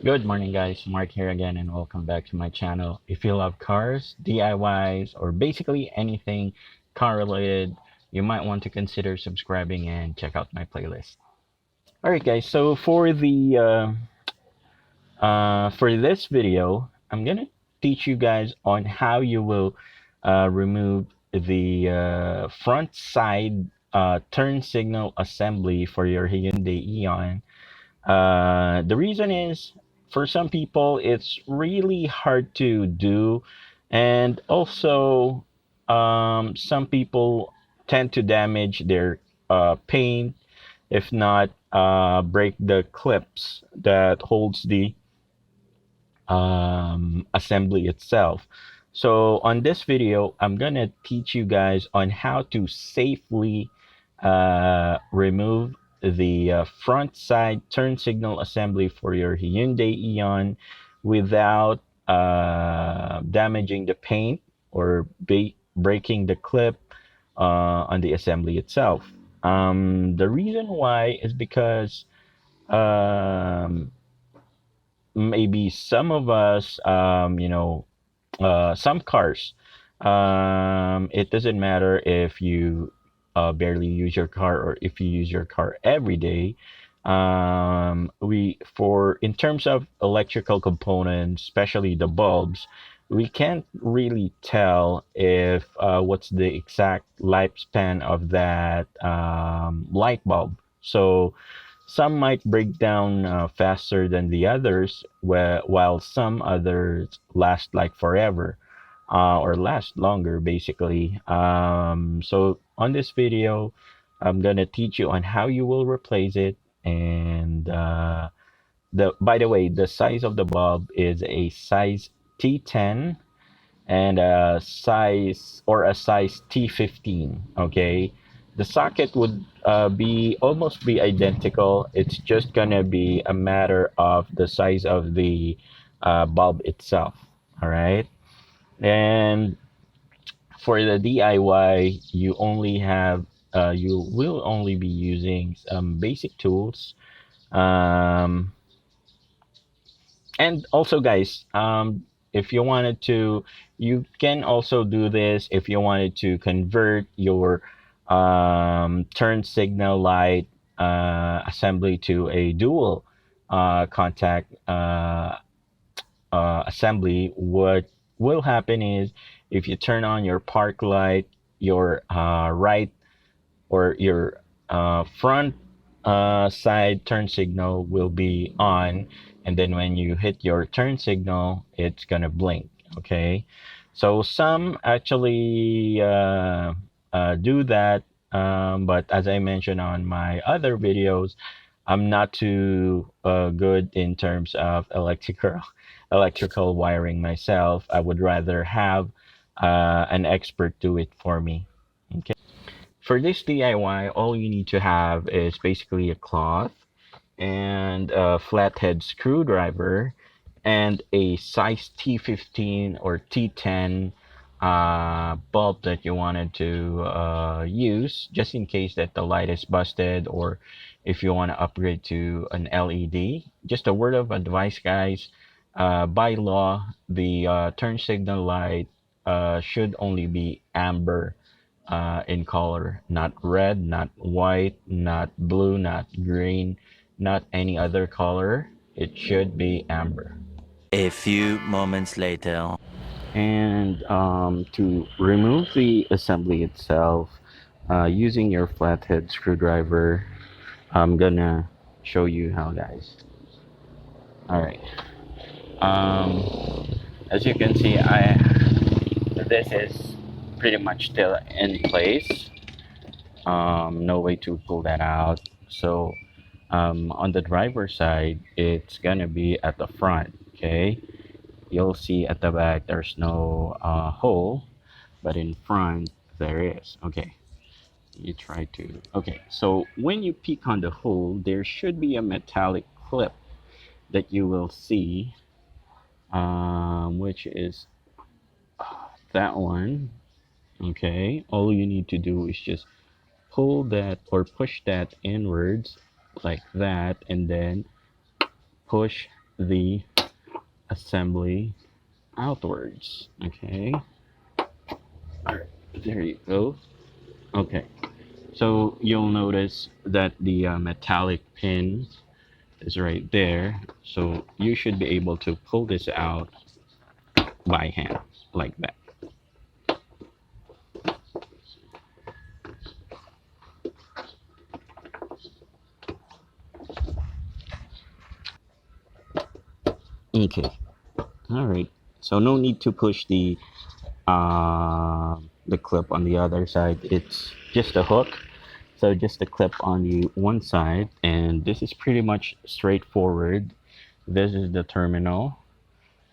Good morning, guys. Mark here again, and welcome back to my channel. If you love cars, DIYs, or basically anything car related, you might want to consider subscribing and check out my playlist. All right, guys. So for this video, I'm gonna teach you guys on how you will remove the front side turn signal assembly for your Hyundai Eon. The reason is for some people it's really hard to do, and also some people tend to damage their paint, if not break the clips that holds the assembly itself. So on this video, I'm gonna teach you guys on how to safely remove the front side turn signal assembly for your Hyundai Eon without damaging the paint or breaking the clip on the assembly itself. The reason why is because um, maybe some of us, some cars, it doesn't matter if you barely use your car or if you use your car every day. We for in terms of electrical components, especially the bulbs, we can't really tell if what's the exact lifespan of that light bulb. So some might break down faster than the others, while some others last like forever, or last longer, basically. So on this video, I'm gonna teach you on how you will replace it. And by the way, the size of the bulb is a size T10 and a size T15. Okay, the socket would be almost be identical. It's just gonna be a matter of the size of the bulb itself. All right, and for the DIY, you will only be using some basic tools. Um, and also, guys, if you wanted to, you can also do this if you wanted to convert your turn signal light assembly to a dual contact assembly. What will happen is if you turn on your park light, your right or your front side turn signal will be on, and then when you hit your turn signal, it's gonna blink. Okay, so some actually do that, but as I mentioned on my other videos, I'm not too good in terms of electrical wiring myself. I would rather have an expert do it for me. Okay. For this DIY, all you need to have is basically a cloth and a flathead screwdriver and a size T15 or T10 bulb that you wanted to use, just in case that the light is busted, or if you want to upgrade to an LED. Just a word of advice, guys. By law, the turn signal light should only be amber in color, not red, not white, not blue, not green, not any other color. It should be amber. A few moments later. And to remove the assembly itself, using your flathead screwdriver, I'm gonna show you how, guys. All right. As you can see, I this is pretty much still in place. No way to pull that out. So on the driver's side, it's gonna be at the front. Okay, you'll see at the back there's no hole, but in front there is. Okay, you try to. Okay, so when you peek on the hole, there should be a metallic clip that you will see, which is that one. Okay, all you need to do is just pull that or push that inwards like that, and then push the assembly outwards. Okay. All right. There you go. Okay. So you'll notice that the metallic pin is right there. So you should be able to pull this out by hand like that. Okay. All right. So no need to push the clip on the other side. It's just a hook. So just a clip on the one side, and this is pretty much straightforward. This is the terminal,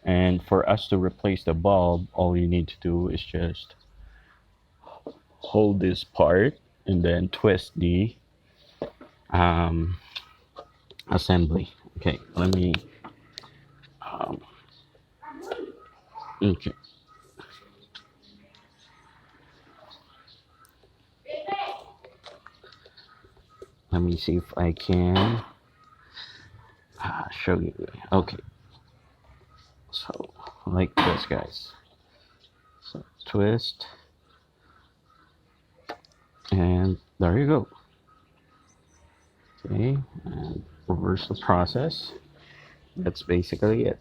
and for us to replace the bulb, all you need to do is just hold this part and then twist the um, assembly. Okay, let me um, okay, let me see if I can show you. Okay, so like this, guys. So twist, and there you go. Okay, and reverse the process. That's basically it.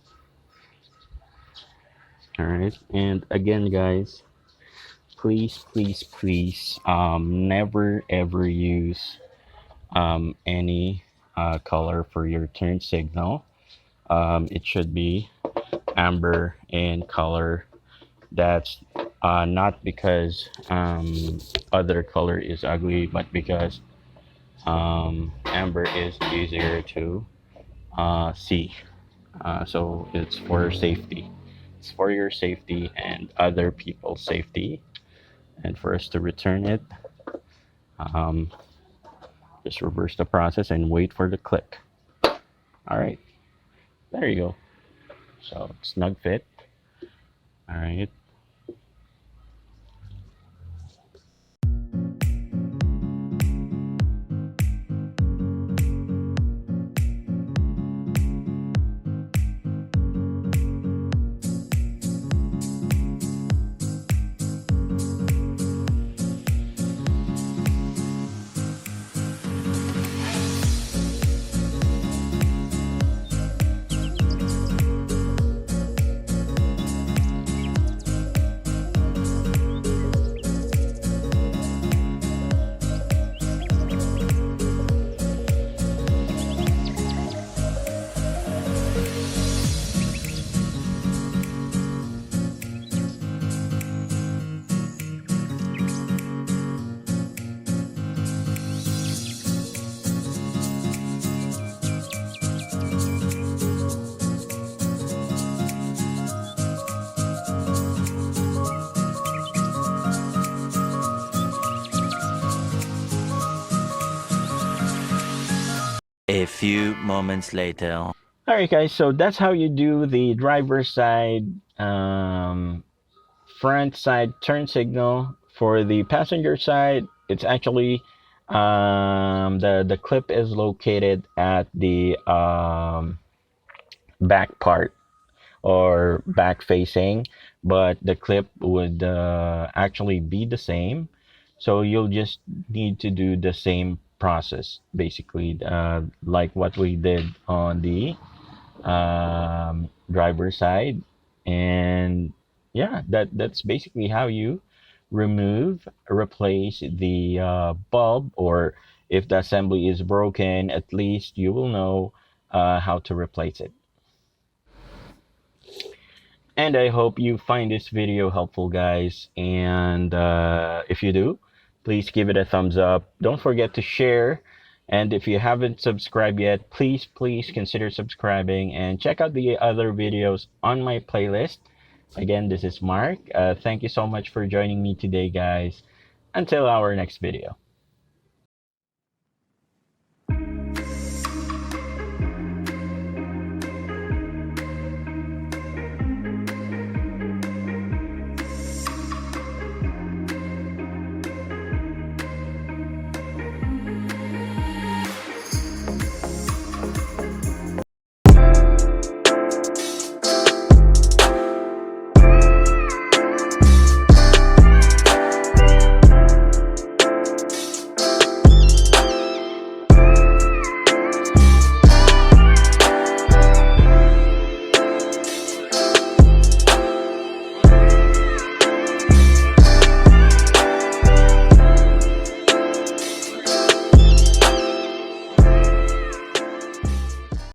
All right, and again, guys, please, please, please, never ever use any color for your turn signal. It should be amber in color. That's not because other color is ugly, but because amber is easier to see. So it's for safety. It's for your safety and other people's safety. And for us to return it, um, just reverse the process and wait for the click. All right, there you go. So snug fit. All right. A few moments later. All right, guys. So that's how you do the driver's side, front side turn signal. For the passenger side, it's actually the clip is located at the back part or back facing, but the clip would actually be the same. So you'll just need to do the same process, basically, like what we did on the driver side. And yeah, that's basically how you replace the bulb, or if the assembly is broken, at least you will know how to replace it. And I hope you find this video helpful, guys. And if you do, please give it a thumbs up. Don't forget to share. And if you haven't subscribed yet, please consider subscribing and check out the other videos on my playlist. Again, this is Mark. Thank you so much for joining me today, guys. Until our next video.